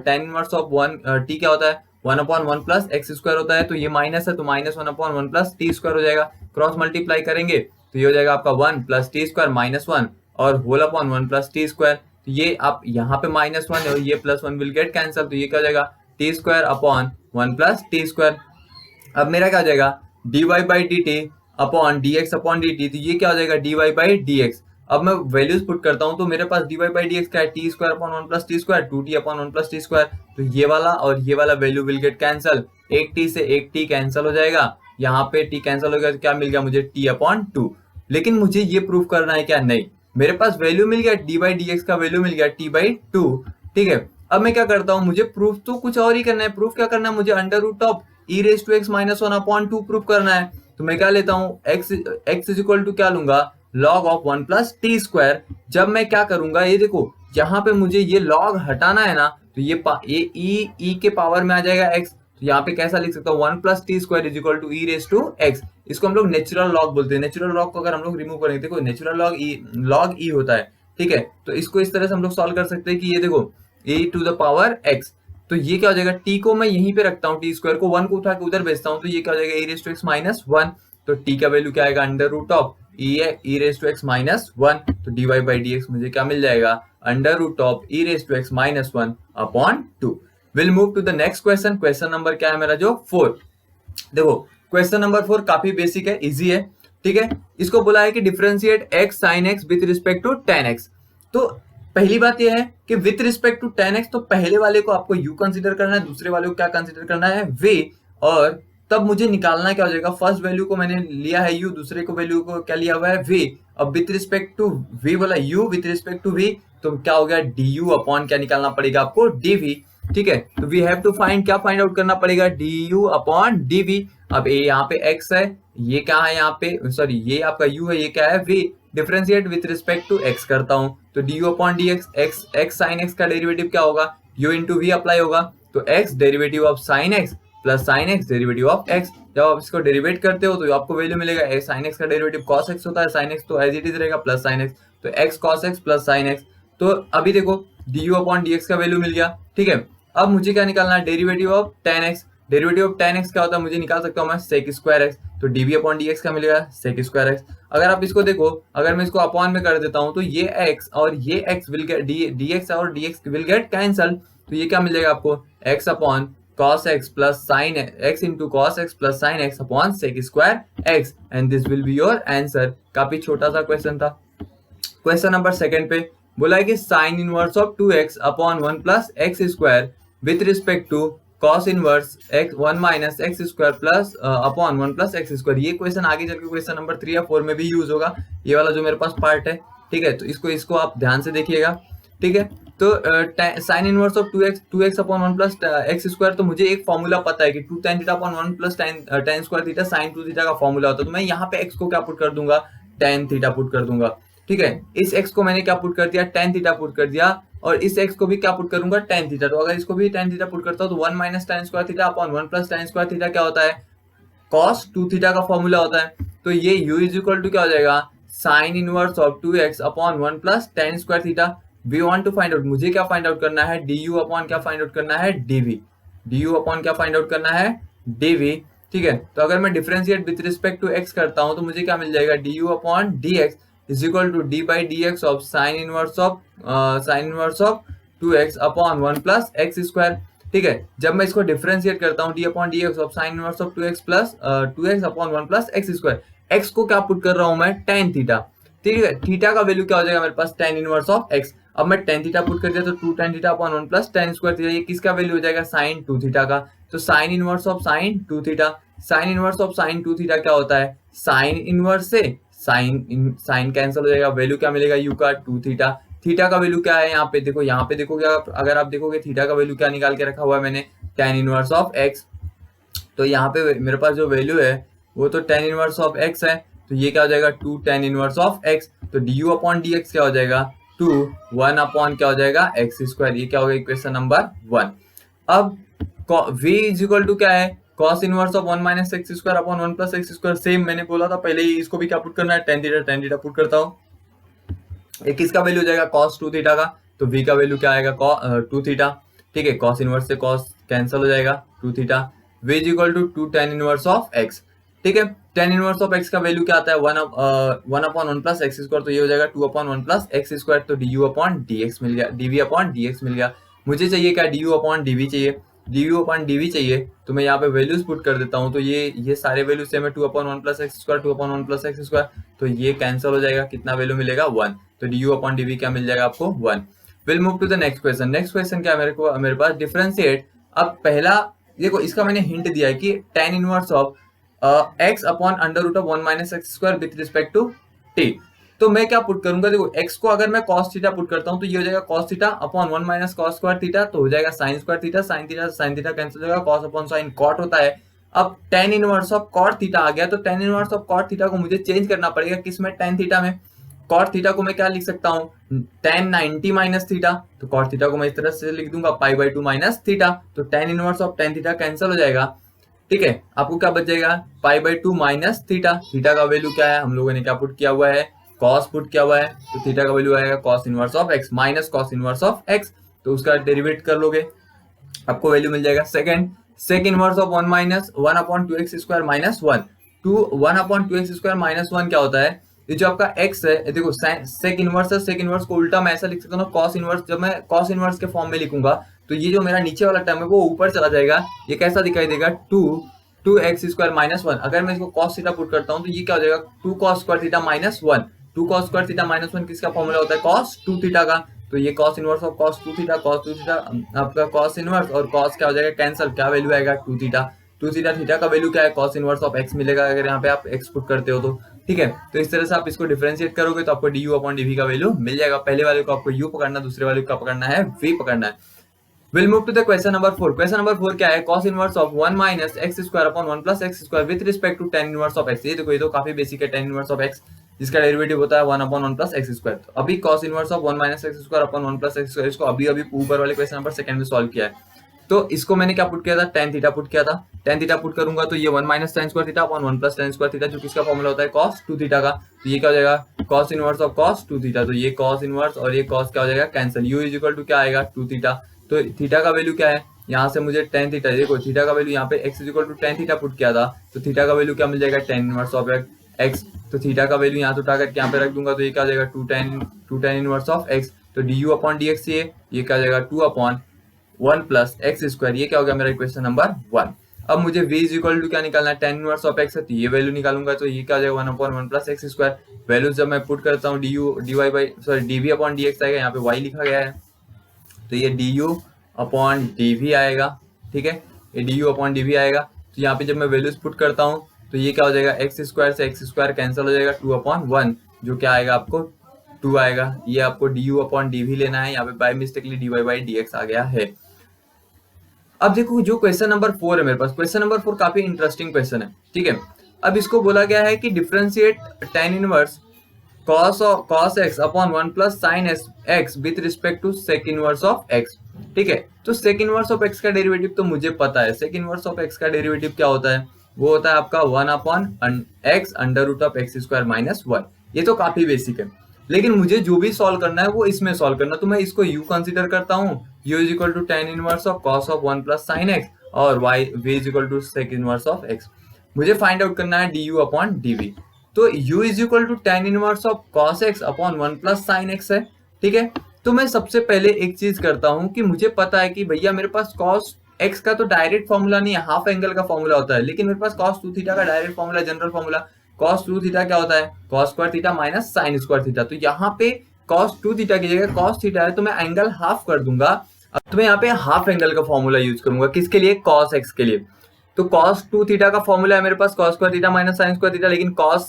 tan इनवर्स ऑफ 1 t क्या होता है 1/1 प्लस एक्स स्क्वायर होता है, तो ये माइनस है तो माइनस 1/1 प्लस टी स्क्वायर हो जाएगा, क्रॉस मल्टीप्लाई करेंगे तो ये हो जाएगा आपका 1 प्लस टी स्क्वायर माइनस 1 और whole upon 1 plus t square, तो ये आप यहाँ पे -1 है और ये +1 विल गेट कैंसल, तो ये क्या हो जाएगा T square upon 1 plus t square. अब मेरा क्या हो जाएगा dy by d T upon D x upon d T, तो ये क्या हो जाएगा dy बाई डी एक्स। अब मैं वैल्यूज पुट करता हूँ तो मेरे पास dy बाई डी एक्स क्या है T square upon 1 plus t square 2t upon 1 plus t square, तो ये वाला और ये वाला वैल्यू विल गेट कैंसल, एक t से एक t कैंसल हो जाएगा, यहाँ पे t कैंसल हो गया तो क्या मिल गया मुझे t अपॉन 2। लेकिन मुझे ये प्रूव करना है क्या, नहीं, मेरे पास वैल्यू मिल गया dy बाई डी एक्स का वैल्यू मिल गया t बाई 2, ठीक है। अब मैं क्या करता हूँ, मुझे प्रूफ तो कुछ और ही करना है, प्रूफ क्या करना है मुझे under root of e raise to x minus 1/2 proof करना है, तो मैं क्या लेता हूँ x इज इक्वल टू क्या लूंगा log of 1 plus t square. जब मैं क्या करूंगा, ये देखो यहाँ पे मुझे ये log हटाना है ना, तो ये e के पावर में आ जाएगा x, तो यहाँ पे कैसा लिख सकता हूँ 1 plus t square is equal to e raise to x, इसको हम लोग नेचुरल लॉग बोलते हैं। नेचुरल लॉग को अगर हम लोग रिमूव करेंगे, देखो नेचुरल लॉग ई होता है, ठीक है, तो इसको इस तरह से हम लोग सॉल्व कर सकते हैं कि ये देखो e to the power x, तो ये क्या हो जाएगा t को मैं यहीं पे रखता हूँ, टी स्क्वायर को 1 को उठा के उधर भेजता हूँ, तो ये क्या हो जाएगा e raise to x minus 1, तो t का वैल्यू क्या आएगा under root of e raise to x minus 1, तो dy बाई डी एक्स मुझे क्या मिल जाएगा under root of e raise to x minus 1 upon 2। Will move to the next question, question number क्या है मेरा जो 4। देखो क्वेश्चन नंबर 4 काफी बेसिक है, इजी है, ठीक है। इसको बोला है कि differentiate x sin x with respect to tan x। तो पहली बात यह है कि with respect to tan x, तो पहले वाले को आपको u कंसीडर करना है, दूसरे वाले को क्या कंसीडर करना है v, और तब मुझे निकालना क्या हो जाएगा, फर्स्ट वैल्यू को मैंने लिया है u, दूसरे को वैल्यू को क्या लिया हुआ है v। अब विथ रिस्पेक्ट टू v बोला u with respect to v, तो क्या हो गया du अपॉन क्या निकालना पड़ेगा आपको dv, ठीक है। तो वी हैव टू फाइंड, क्या फाइंड आउट करना पड़ेगा du अपॉन dv। अब ये यहाँ पे x है, ये क्या है यहाँ पे, सॉरी ये आपका u है, ये क्या है v, differentiate with respect to x करता हूँ, तो du upon dx, x sin x का डेरिवेटिव क्या होगा u इंटू v अप्लाई होगा, तो x derivative of sin x plus sin x derivative of x। जब आप इसको डेरिवेट करते हो तो आपको वैल्यू मिलेगा sin x का डेरिवेटिव cos x होता है, sin x तो एज इट इज रहेगा प्लस sin x, तो x cos x plus sin x। तो अभी देखो du अपॉन dx का वैल्यू मिल गया, ठीक है। अब मुझे क्या निकालना है derivative of tan x, derivative of tan x क्या होता है मुझे निकाल सकता हूँ मैं sec स्क्वायर x, तो dv अपॉन dx का मिलेगा sec स्क्वायर x। अगर आप इसको देखो, अगर मैं इसको अपॉन में कर देता हूँ तो ये x और ये x विल गेट dx और dx विल गेट कैंसल, तो ये क्या मिल जाएगा आपको x upon cos x plus sin x into cos x plus sin x upon sec square x, and this will be your answer. काफी छोटा सा क्वेश्चन था। क्वेश्चन नंबर 2 पे बोला है कि sine inverse of 2x upon 1 plus x square with respect to cos inverse x 1 minus x square plus upon 1 plus x square. ये question आगे चल के क्वेश्चन नंबर 3 या 4 में भी यूज होगा, ये वाला जो मेरे पास पार्ट है, ठीक है। तो इसको आप ध्यान से देखिएगा, ठीक है। तो sign inverse of 2x upon 1 plus x square, तो मुझे एक फॉर्मूला पता है कि 2 tan theta upon 1 plus tan square theta sine 2 theta का फॉर्मूला होता है, तो मैं यहाँ पे x को क्या पुट कर दूंगा tan थीटा पुट कर दूंगा, ठीक है। इस x को मैंने क्या पुट कर दिया tan थीटा पुट कर दिया, और इस x को भी क्या पुट करूंगा tan थीटा। तो अगर इसको भी tan थीटा पुट करता हूं तो 1 minus tan square theta upon 1 plus tan square theta क्या होता है cos 2 थीटा का फॉर्मूला होता है। तो ये u इज इक्वल टू क्या हो जाएगा sine inverse of 2x upon 1 plus tan square theta. We want to find out, मुझे क्या फाइंड आउट करना है du अपॉन क्या फाइंड आउट करना है dv, du अपॉन क्या फाइंड आउट करना है dv, ठीक है। तो अगर मैं differentiate with respect to x करता हूं तो मुझे क्या मिल जाएगा du upon dx is equal to d by dx of sine inverse of 2x upon 1 plus x square, ठीक है। जब मैं इसको डिफरेंशिएट करता हूँ d upon dx of sine inverse of 2x plus 2x upon 1 plus x square, x को क्या put कर रहा हूँ मैं tan थीटा, ठीक है, थीटा का वैल्यू क्या हो जाएगा मेरे पास tan इनवर्स ऑफ x। अब मैं tan थीटा पुट कर दिया तो 2 tan theta upon 1 plus tan square theta, ये किसका वैल्यू हो जाएगा sin 2 थीटा का। तो sin inverse of sin 2 theta, sin inverse of sin 2 theta क्या होता है, sin इनवर्स से sin कैंसिल हो जाएगा, वैल्यू क्या मिलेगा u का 2 थीटा। थीटा का वैल्यू क्या है, यहाँ पे देखो, यहाँ पे देखोगे अगर आप देखोगे थीटा का वैल्यू क्या निकाल के रखा हुआ है मैंने, tan इनवर्स ऑफ x। तो यहाँ पे मेरे पास जो वैल्यू है वो तो tan इनवर्स ऑफ x है, तो ये क्या हो जाएगा 2 tan इनवर्स ऑफ x। तो du अपॉन dx क्या हो जाएगा 2 1 अपॉन क्या हो जाएगा x स्क्वायर। ये क्या होगा इक्वेशन नंबर 1। अब v इज इक्वल टू क्या है, cos inverse of 1 minus x square upon 1 plus x square. Same मैंने बोला था पहले ही, इसको भी क्या पुट करना है, tan थीटा पुट करता हूँ। एक किसका वैल्यू हो जाएगा cos 2 थीटा का, तो v का वैल्यू क्या आएगा 2 थीटा। ठीक है, cos इनवर्स से cos कैंसिल हो जाएगा 2 theta. v is equal to 2 tan inverse of x। ठीक है, tan इनवर्स ऑफ x का वैल्यू क्या आता है 1 अपॉन 1 प्लस एक्स स्क्वायर, तो ये हो जाएगा 2 अपॉन 1 प्लस एक्स स्क्वायर। तो du अपॉन dx मिल गया, dv अपॉन dx मिल गया। मुझे चाहिए क्या, du अपॉन dv चाहिए। du अपॉन dv चाहिए तो मैं यहाँ पे वैल्यूज पुट कर देता हूँ। तो ये सारे वैल्यू सेम है, 2 upon 1 plus x square, 2 upon 1 plus x square, तो ये कैंसिल हो जाएगा, कितना वैल्यू मिलेगा 1। तो du अपॉन dv क्या मिल जाएगा आपको 1। Will move to the next question. Next question क्या है मेरे पास डिफरेंशिएट। अब पहला देखो, इसका मैंने हिंट दिया है कि tan inverse of x upon under root of 1 minus x square with respect to t। तो मैं क्या पुट करूंगा, देखो x को अगर मैं cos थीटा पुट करता हूं तो ये हो जाएगा cos theta upon 1 minus cos square theta, तो हो जाएगा sin square theta, sin theta cancel हो जाएगा, cos अपॉन sin cot होता है। अब tan inverse of cot theta आ गया, तो tan inverse of cot theta को मुझे चेंज करना पड़ेगा किसमें, tan थीटा में। cot थीटा को मैं क्या लिख सकता हूँ, tan 90 माइनस थीटा। तो cot थीटा को मैं इस तरह से लिख दूंगा पाई बाई 2 माइनस थीटा। तो tan inverse of tan theta cancel हो जाएगा। ठीक है, आपको क्या बच जाएगा pi by 2 minus theta. Theta का वैल्यू क्या है, हम लोगों ने क्या पुट किया हुआ है, cos पुट किया हुआ है, तो थीटा का वैल्यू आएगा cos inverse of x minus cos inverse of x। तो उसका डेरिवेट कर लोगे, आपको वैल्यू मिल जाएगा sec inverse of 1 minus 1 upon 2x square minus 1। 1 upon 2x square minus 1 क्या होता है, ये जो आपका x है, देखो सेक इनवर्स है, सेक इनवर्स को उल्टा मैं ऐसा लिख सकता हूँ cos इनवर्स। जब मैं cos इनवर्स के फॉर्म में लिखूंगा तो ये जो मेरा नीचे वाला टर्म है वो ऊपर चला जाएगा, ये कैसा दिखाई देगा 2x स्क्वायर माइनस 1। अगर मैं इसको cos थीटा पुट करता हूँ तो ये क्या हो जाएगा 2 cos square theta minus 1। 2 cos square theta minus 1 किसका फॉर्मूला होता है, cos 2 थीटा का। तो ये cos inverse of cos 2 theta, cos 2 theta आपका cos इनवर्स, और cos क्या हो जाएगा कैंसिल, क्या वैल्यू आएगा 2 थीटा। 2 थीटा, थीटा का वैल्यू क्या है cos इनवर्स ऑफ x मिलेगा अगर यहाँ पे आप x पुट करते हो तो। ठीक है, तो इस तरह से आप इसको डिफरेंशिएट करोगे तो आपको du अपॉन dv का वैल्यू मिल जाएगा। पहले वाले को आपको u पकड़ना, दूसरे वाले को पकड़ना है v पकड़ना है। We'll move to the question number 4. Question number 4 क्या है, cos inverse of 1 minus x square upon 1 plus x square with respect to tan inverse of x। ये देखो, ये तो काफी बेसिक है, tan इनवर्स ऑफ x जिसका डेरिवेटिव होता है 1 अपॉन 1 प्लस एक्स स्क्वायर। तो अभी cos inverse of 1 minus x square upon 1 plus x square, इसको अभी ऊपर वाले क्वेश्चन नंबर सेकंड में सॉल्व किया है। तो इसको मैंने क्या पुट किया था, tan थीटा पुट किया था। tan थीटा पुट करूंगा तो ये 1 minus tan square theta upon 1 plus tan square theta, जो किसका फॉर्मूला होता है cos 2 थीटा का। तो ये क्या हो जाएगा cos inverse of cos 2 theta, तो ये cos इनवर्स और ये cos क्या हो जाएगा cancel. u is equal to क्या आएगा 2 थीटा। तो थीटा का वैल्यू क्या है, यहाँ से मुझे tan थीटा, देखो थीटा का वैल्यू यहाँ पे x is equal to tan theta put किया था, तो थीटा का वैल्यू क्या मिल जाएगा tan इनवर्स ऑफ x। तो थीटा का वैल्यू यहाँ से उठा करके यहाँ पे रख दूंगा, तो ये क्या हो जाएगा 2 tan इनवर्स ऑफ x। तो du अपॉन dx ये क्या हो जाएगा 2 अपॉन 1 प्लस एक्स स्क्वायर। ये क्या हो गया मेरा इक्वेशन नंबर 1। अब मुझे v इज इक्वल टू क्या निकालना है, tan इनवर्स ऑफ x है, तो ये वैल्यू निकालूंगा, तो ये क्या हो जाएगा 1 upon 1 plus x square. Values जब मैं पुट करता हूँ dv अपॉन dx आएगा, यहाँ पे y लिखा गया है, तो ये du अपॉन dv आएगा। ठीक है, ये du अपॉन dv आएगा। तो यहाँ पे जब मैं वैल्यूज पुट करता हूँ तो ये क्या हो जाएगा एक्स स्क्वायर से एक्स स्क्वायर कैंसिल हो जाएगा, 2 अपॉन 1 जो क्या आएगा आपको 2 आएगा। ये आपको du अपॉन dv लेना है, यहाँ पे by mistakenly dy by dx आ गया है। अब देखो जो क्वेश्चन नंबर 4 है मेरे पास, क्वेश्चन नंबर 4 काफी इंटरेस्टिंग क्वेश्चन है। ठीक है, अब इसको बोला गया है कि differentiate tan inverse cos x upon 1 plus sin x with respect to sec inverse of x। ठीक है, तो sec इनवर्स ऑफ x का डेरिवेटिव तो मुझे पता है। sec इनवर्स ऑफ x का डेरिवेटिव क्या होता है, वो होता है आपका 1 upon x under root of x square minus 1। ये तो काफी बेसिक है, लेकिन मुझे जो भी सॉल्व करना है वो इसमें सॉल्व करना, तो मैं इसको u कंसीडर करता हूँ। u is equal to tan inverse of cos of 1 plus sin x और v is equal to sec inverse of x। मुझे फाइंड आउट करना है du अपॉन dv। तो u is equal to tan inverse of cos x upon 1 plus sin x है। ठीक है, तो मैं सबसे पहले एक चीज करता हूँ कि मुझे पता है कि भैया मेरे पास cos x का तो डायरेक्ट फॉर्मूला नहीं है, हाफ एंगल का फॉर्मूला होता है, लेकिन मेरे पास cos 2 थीटा का direct formula, general formula cos 2 theta क्या होता है, cos square theta minus sin square theta. तो यहाँ पे cos 2 थीटा की जगह cos थीटा है तो मैं एंगल हाफ कर दूंगा। अब तो मैं यहाँ पे हाफ एंगल का फॉर्मूला यूज करूंगा, किसके लिए, cos x के लिए। तो cos 2 थीटा का फॉर्मूला है मेरे पास cos square theta minus sin square theta, लेकिन cos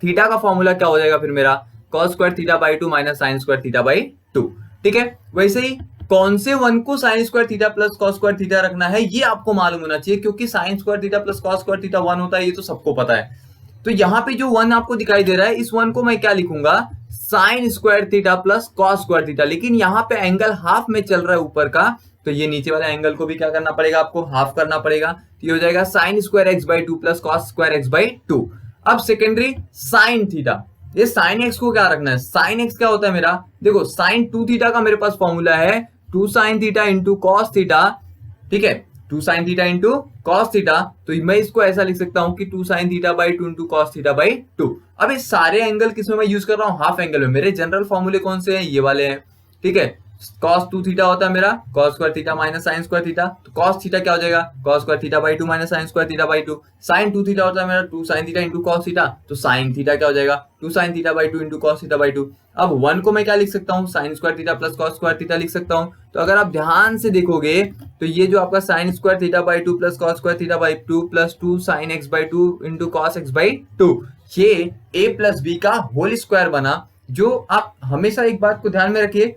थीटा का फॉर्मूला क्या हो जाएगा फिर मेरा, cos square theta by 2 minus sin square theta by 2। ठीक है, वैसे ही कौन से वन को sin square theta plus cos square theta रखना है ये आपको मालूम होना चाहिए, क्योंकि sin square theta plus cos square theta 1 होता है, ये तो सबको पता है। तो यहाँ पे जो वन आपको दिखाई दे रहा है, इस वन को मैं क्या लिखूंगा, sin square theta plus cos square theta, लेकिन यहाँ पे एंगल हाफ में चल रहा है ऊपर का, तो ये नीचे वाले एंगल को भी क्या करना पड़ेगा, आपको हाफ करना पड़ेगा। तो ये हो जाएगा sin square x by 2 plus cos square x by 2। अब सेकेंडरी sin थीटा, ये sin x को क्या रखना है, sin x क्या होता है मेरा, देखो sin 2 थीटा का मेरे पास फॉर्मूला है 2 sin theta into cos theta. ठीक है, 2 sin theta into cos theta, तो मैं इसको ऐसा लिख सकता हूं कि 2 sin theta by 2 into cos theta by 2। अब ये सारे एंगल किसमें मैं यूज कर रहा हूं, हाफ एंगल में। मेरे जनरल फॉर्मूले कौन से हैं, ये वाले हैं। ठीक है, cos 2 थीटा होता है मेरा cos square theta minus sin square theta, तो cos थीटा क्या हो जाएगा, cos square theta by 2 minus sin square theta by 2। sin 2 theta होता है मेरा 2 sin theta into cos theta, तो sin थीटा क्या हो जाएगा, 2 sin theta by 2 into cos theta by 2। अब 1 को मैं क्या लिख सकता हूँ, sin square theta plus cos square theta लिख सकता हूँ। तो अगर आप ध्यान से देखोगे तो ये जो आपका sin square theta by 2 plus cos square theta by 2 plus 2 sin x by 2 into cos x by 2, ये a प्लस b का होल स्क्वायर बना। जो आप हमेशा एक बात को ध्यान में रखिए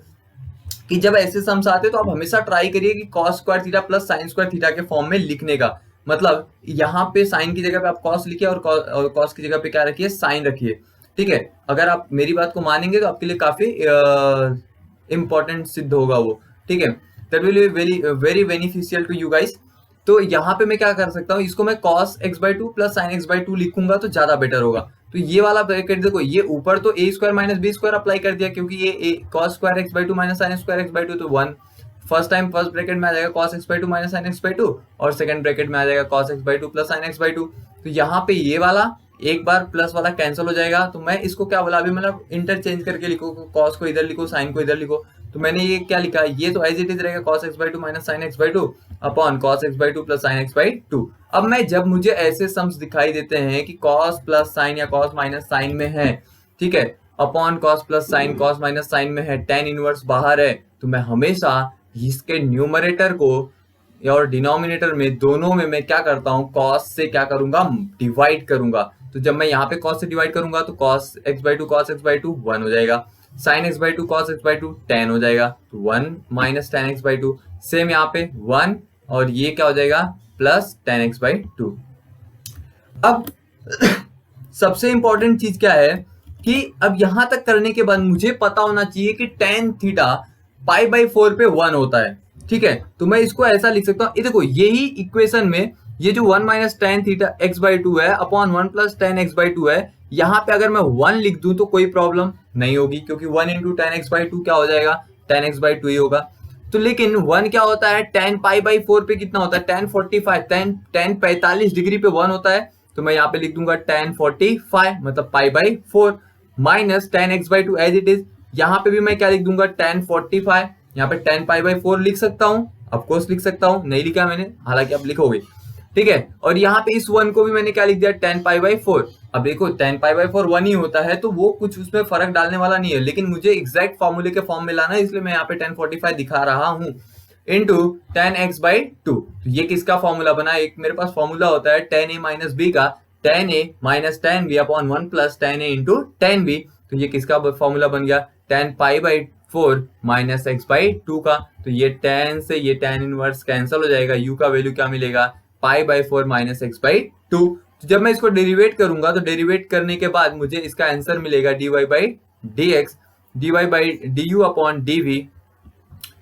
कि जब ऐसे सम्स आते तो आप हमेशा ट्राई करिए कि cos square theta plus sin square theta के फॉर्म में लिखने का, मतलब यहाँ पे sin की जगह पे आप cos लिखिए और cos की जगह पे क्या रखिए, sin रखिए। ठीक है, अगर आप मेरी बात को मानेंगे तो आपके लिए काफी इंपॉर्टेंट सिद्ध होगा वो। ठीक है, that will be very very beneficial to you guys. तो यहाँ पे मैं क्या कर सकता हूँ, इसको मैं cos x by 2 plus sin x by 2 लिखूंगा तो ज्यादा बेटर होगा। तो ये वाला ब्रैकेट देखो, ये ऊपर तो a square minus b square apply कर दिया, क्योंकि ये cos square x by 2 minus sin square x by 2, तो 1 फर्स्ट टाइम फर्स्ट ब्रैकेट में आ जाएगा cos x by 2 minus sin x by 2, और सेकंड ब्रैकेट में आ जाएगा cos x by 2 plus sin x by 2। तो यहाँ पे ये वाला एक बार प्लस वाला कैंसिल हो जाएगा, तो मैं इसको क्या बोला अभी, मतलब इंटरचेंज करके लिखो, cos को इधर लिखो sin को इधर लिखो। तो मैंने ये क्या लिखा, ये तो एज इट इज रहेगा cos x by 2 minus sin x by 2 upon cos x by 2 plus sin x by 2। अब मैं जब मुझे ऐसे सम्स दिखाई देते हैं कि cos प्लस sin या cos माइनस sin में है, ठीक है, upon cos plus sin cos minus sin में है, tan इनवर्स बाहर है, तो मैं हमेशा इसके न्यूमरेटर को और डिनोमिनेटर में दोनों में मैं क्या करता हूँ, cos से क्या करूंगा, डिवाइड करूंगा। तो जब मैं यहाँ पे cos से डिवाइड करूंगा तो cos x by 2 cos x by 2 1 हो जाएगा, sin x by 2 cos x by 2 10 हो जाएगा, तो 1 minus tan x by 2, same यहाँ पे 1 और ये क्या हो जाएगा प्लस tan x बाई 2। अब सबसे इंपॉर्टेंट चीज क्या है कि अब यहां तक करने के बाद मुझे पता होना चाहिए कि tan थीटा पाई बाई 4 पे 1 होता है। ठीक है, तो मैं इसको ऐसा लिख सकता हूँ, ये देखो यही इक्वेशन में ये जो 1 minus tan theta x by 2 है upon 1 plus tan x by 2 है, यहाँ पे अगर मैं 1 लिख दूं तो कोई प्रॉब्लम नहीं होगी, क्योंकि 1 इंटू tan x बाई 2 क्या हो जाएगा, tan x बाई 2 ही होगा। तो लेकिन 1 क्या होता है, tan पाई बाई 4 पे कितना होता है, tan 45, tan 45 डिग्री पे 1 होता है, तो मैं यहाँ पे लिख दूंगा tan 45 मतलब pi by 4 minus tan x by 2 as it is. यहाँ पे भी मैं क्या लिख दूंगा, tan 45, यहाँ पे tan पाई बाई 4 लिख सकता हूँ, ऑफकोर्स लिख सकता हूँ, नहीं लिखा मैंने, हालांकि आप लिखोगे। ठीक है, और यहाँ पे इस 1 को भी मैंने क्या लिख दिया, tan पाई बाई 4। अब देखो tan पाई बाई 4 1 ही होता है, तो वो कुछ उसमें फर्क डालने वाला नहीं है, लेकिन मुझे एग्जैक्ट फॉर्मूले के फॉर्म में लाना है, इसलिए मैं यहाँ पे tan 45 दिखा रहा हूँ इंटू tan x बाई 2। तो ये किसका फॉर्मूला बना, एक मेरे पास फॉर्मूला होता है tan a माइनस b का, tan a minus tan b upon 1 plus tan a into tan b। तो ये किसका फॉर्मूला बन गया, tan pi by 4 minus x by 2 का। तो ये tan से ये tan इनवर्स कैंसिल हो जाएगा, u का वैल्यू क्या मिलेगा, पाई बाई 4 माइनस x बाई 2। तो जब मैं इसको डेरिवेट करूंगा तो डेरिवेट करने के बाद मुझे इसका आंसर मिलेगा dy by dx, dy by du upon dv,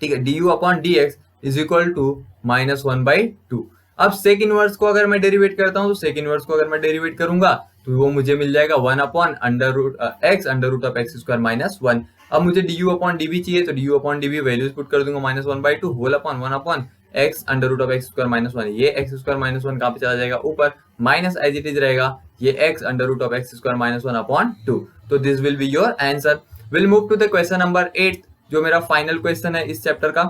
ठीक है, du upon dx is equal to minus 1 by 2। अब सेक इनवर्स को अगर मैं डेरिवेट करता हूं, तो सेक इनवर्स को अगर मैं डेरिवेट करूंगा तो वो मुझे मिल जाएगा 1 upon under root of x square minus 1। अब मुझे du अपॉन dv चाहिए, तो du upon dv values put कर दूंगा, minus 1 by 2 whole upon 1 upon x under root of x square minus 1। ये एक्स स्क्वायर माइनस 1 कहाँ पे चला जाएगा, ऊपर, माइनस एज इट इज रहेगा ये x under root of x square minus 1 upon 2। तो this will be your answer. Will move to the question number 8, जो मेरा फाइनल क्वेश्चन है इस चैप्टर का,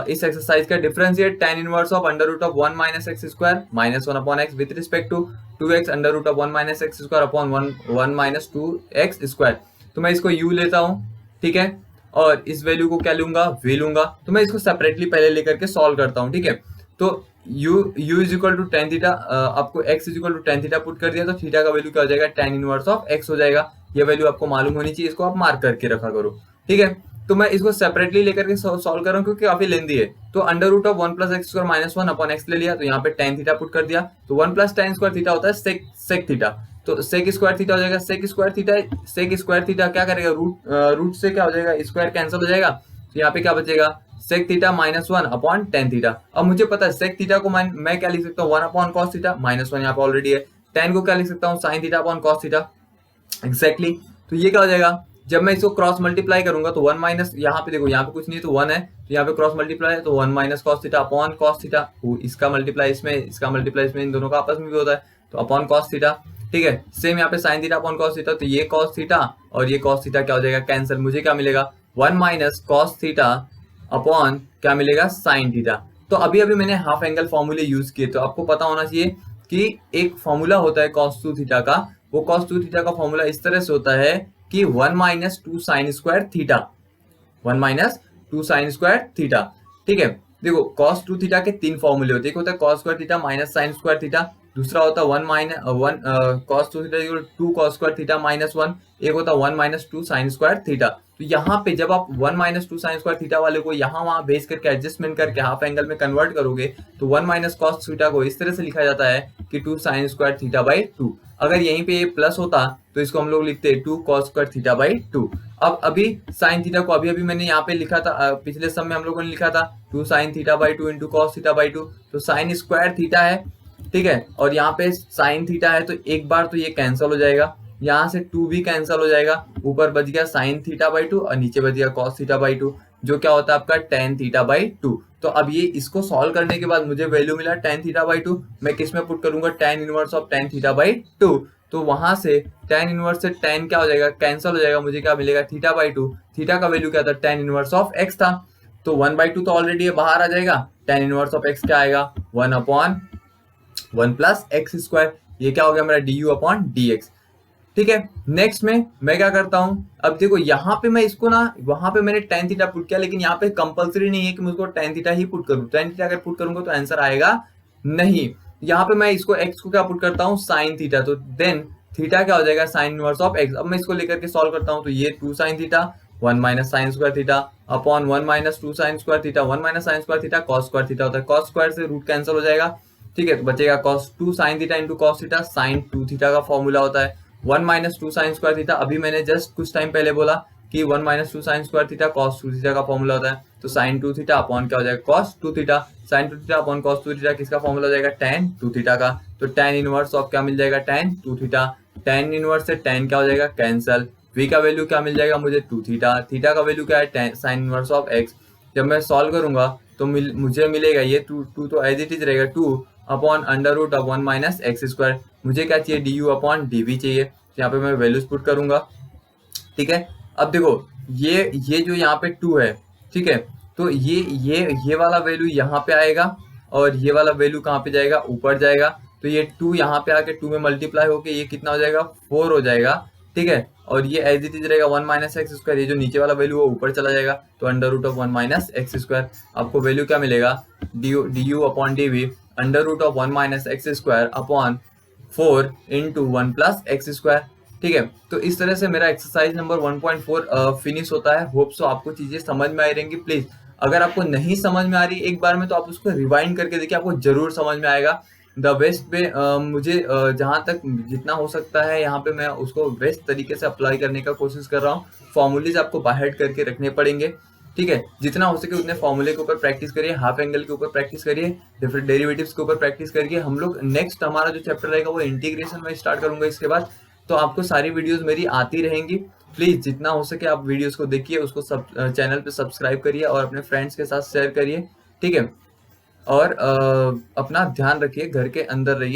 इस एक्सरसाइज का। Differentiate tan inverse of under root of 1 minus x square minus 1 upon x with respect to 2x under root of 1 minus x square upon 1 minus 2x square. तो मैं इसको u लेता हूँ, ठीक है, और इस वैल्यू को क्या लूंगा, v लूंगा। तो मैं इसको सेपरेटली पहले लेकर के सॉल्व करता हूँ, ठीक है। तो u is equal to tan theta, आपको x is equal to tan theta put कर दिया तो थीटा का वैल्यू क्या हो जाएगा, tan इनवर्स ऑफ x हो जाएगा। ये वैल्यू आपको मालूम होनी चाहिए, इसको आप मार्क करके रखा करो, ठीक है। तो मैं इसको सेपरेटली लेकर के सॉल्व कर रहा हूँ क्योंकि काफी लेंदी है। तो under root of 1 plus x square minus 1 upon x ले लिया, तो यहाँ पे tan थीटा पुट कर दिया। तो 1 प्लस tan स्क्वायर थीटा होता है सेक थीटा, तो सेक स्क्वायर थीटा हो जाएगा। सेक स्क्वायर थीटा क्या करेगा, रूट से क्या हो जाएगा, स्क्वायर कैंसिल हो जाएगा। तो यहाँ पे क्या बचेगा, sec theta minus 1 upon tan theta. अब मुझे पता है सेक थीटा को मैं क्या लिख सकता हूँ, 1 अपॉन कॉस थीटा, माइनस 1 यहाँ पे ऑलरेडी है। tan को क्या लिख सकता हूँ, sine theta upon cos theta, exactly. तो ये क्या हो जाएगा, जब मैं इसको क्रॉस मल्टीप्लाई करूंगा तो 1 माइनस, यहाँ पे देखो यहाँ पे कुछ नहीं है तो 1 है, तो यहाँ पे क्रॉस मल्टीप्लाई है तो 1 minus cos theta upon cos theta, इसका मल्टीप्लाई इसमें, इसका मल्टीप्लाई इसमें, इन दोनों का आपस में भी होता है, तो अपॉन कॉस थीटा, ठीक है। सेम यहाँ पे sine theta upon cos theta, तो ये कॉस थीटा और ये कॉस थीटा क्या हो जाएगा, कैंसिल। मुझे क्या मिलेगा, 1 माइनस कॉस थीटा अपॉन क्या मिलेगा, साइन थीटा। तो अभी अभी मैंने हाफ एंगल फॉर्मूले यूज किए, तो आपको पता होना चाहिए कि एक फॉर्मूला होता है कॉस 2 थीटा का, वो कॉस 2 थीटा का फॉर्मूला इस तरह से होता है कि 1 minus 2 sine square theta, 1 minus 2 sine square theta, ठीक है। देखो कॉस 2 थीटा के तीन फॉर्मूले होते हैं, एक होता है cos square theta minus sine square theta, दूसरा होता है 1 minus cos 2 theta equal 2 cos square theta minus 1, एक होता है 1 माइनस 2 साइन स्क्वायर थीटा। तो यहाँ पे जब आप 1 माइनस 2 साइन स्क्वायर थीटा वाले को यहाँ वहां भेज करके एडजस्टमेंट करके हाफ एंगल में कन्वर्ट करोगे तो 1 माइनस कॉस थीटा को इस तरह से लिखा जाता है कि 2 साइन स्क्वायर थीटा बाई 2। अगर यहीं पे ये प्लस होता तो इसको हम लोग लिखते 2 कॉस स्क्वायर थीटा बाई 2। अब अभी साइन थीटा को अभी मैंने यहाँ पे लिखा था, पिछले सम में हम लोगों ने लिखा था 2 sine theta by 2 into cos theta by 2, तो साइन स्क्वायर थीटा है, ठीक है, और यहाँ पे साइन थीटा है, तो एक बार तो ये कैंसिल हो जाएगा, यहाँ से 2 भी कैंसिल हो जाएगा, ऊपर बच गया साइन थीटा बाई 2 और नीचे बच गया कॉस थीटा बाई 2, जो क्या होता है आपका tan थीटा बाई 2। तो अब ये इसको सॉल्व करने के बाद मुझे वैल्यू मिला tan थीटा बाई 2, मैं किस में पुट करूंगा, tan inverse of tan theta by 2। तो वहां से tan इनवर्स से tan क्या हो जाएगा, कैंसिल हो जाएगा, मुझे क्या मिलेगा, थीटा बाई 2। थीटा का वैल्यू क्या था, tan इनवर्स ऑफ x था, तो 1/2 तो ऑलरेडी बाहर आ जाएगा, tan इनवर्स ऑफ x क्या आएगा, 1 अपॉन 1 प्लस एक्स स्क्वायर। ये क्या हो गया मेरा du अपॉन dx, ठीक है। नेक्स्ट में मैं क्या करता हूं, अब देखो यहाँ पे मैं इसको ना, वहां पे मैंने tan थीटा पुट किया, लेकिन यहाँ पे कंपलसरी नहीं है कि मुझको tan थीटा ही पुट करूं। tan थीटा अगर पुट करूंगा तो आंसर आएगा नहीं। यहाँ पे मैं इसको x को क्या पुट करता हूँ, sin थीटा, तो देन थीटा क्या हो जाएगा, साइन इनवर्स ऑफ x। अब मैं इसको लेकर के सॉल्व करता हूँ, तो ये 2 sine theta 1 minus sine square theta upon 1 minus 2 sine square theta, 1 minus sine square theta cos square theta होता है, कॉस स्क्वायर से रूट कैंसिल हो जाएगा, ठीक है। तो बचेगा cos 2 sine theta into cos theta, sine 2 theta का फॉर्मूला होता है 1 माइनस 2 साइन स्क्वायर थीटा। अभी मैंने जस्ट कुछ टाइम पहले बोला कि 1 minus 2 sine square theta cos 2 theta का फॉर्मूला होता है, तो साइन 2 थीटा अपॉन क्या हो जाएगा, cos 2 theta, sine 2 theta upon cos 2 theta किसका फॉर्मूला हो जाएगा, tan 2 थीटा का। तो tan इनवर्स ऑफ क्या मिल जाएगा, tan 2 थीटा, tan इनवर्स से tan क्या हो जाएगा, कैंसिल, v का वैल्यू क्या मिल जाएगा मुझे, 2 थीटा, थीटा का वैल्यू क्या है, साइन इनवर्स ऑफ x। जब मैं सॉल्व करूंगा तो मुझे मिलेगा ये 2 तो एज इट इज रहेगा 2 upon under root of 1 minus x square. मुझे क्या चाहिए, du अपॉन dv चाहिए, तो यहाँ पे मैं वैल्यूज पुट करूंगा, ठीक है। अब देखो ये जो यहाँ पे 2 है, ठीक है, तो ये वाला वैल्यू यहाँ पे आएगा और ये वाला वैल्यू कहाँ पे जाएगा, ऊपर जाएगा, तो ये 2 यहाँ पे आके 2 में मल्टीप्लाई होके ये कितना हो जाएगा, 4 हो जाएगा, ठीक है। और ये एज इट इज रहेगा 1 माइनस एक्स स्क्वायर, ये जो नीचे वाला वैल्यू वो ऊपर चला जाएगा, तो under root of 1 minus x square. आपको वैल्यू क्या मिलेगा, du upon dv under root of 1 minus x square upon 4 into 1 plus x square, ठीक है। तो इस तरह से मेरा एक्सरसाइज नंबर 1.4 फिनिश होता है। होप सो आपको चीजें समझ में आ रहेंगी। प्लीज अगर आपको नहीं समझ में आ रही एक बार में तो आप उसको रिवाइंड करके देखिए, आपको जरूर समझ में आएगा। द बेस्ट वे मुझे जहाँ तक जितना हो सकता है यहाँ पे मैं उसको बेस्ट तरीके से अप्लाई करने का कोशिश कर रहा हूँ। फॉर्मूलेज आपको बाहर करके रखने पड़ेंगे, ठीक है। जितना हो सके उतने फॉर्मूले के ऊपर प्रैक्टिस करिए, हाफ एंगल के ऊपर प्रैक्टिस करिए, डिफरेंट डेरिवेटिव्स के ऊपर प्रैक्टिस करिए। हम लोग नेक्स्ट हमारा जो चैप्टर रहेगा वो इंटीग्रेशन में स्टार्ट करूंगा इसके बाद, तो आपको सारी वीडियोस मेरी आती रहेंगी। प्लीज जितना हो सके आप वीडियोस को देखिए, उसको चैनल पे सब्सक्राइब करिए और अपने फ्रेंड्स के साथ शेयर करिए, ठीक है। और अपना ध्यान रखिए, घर के अंदर रहिए।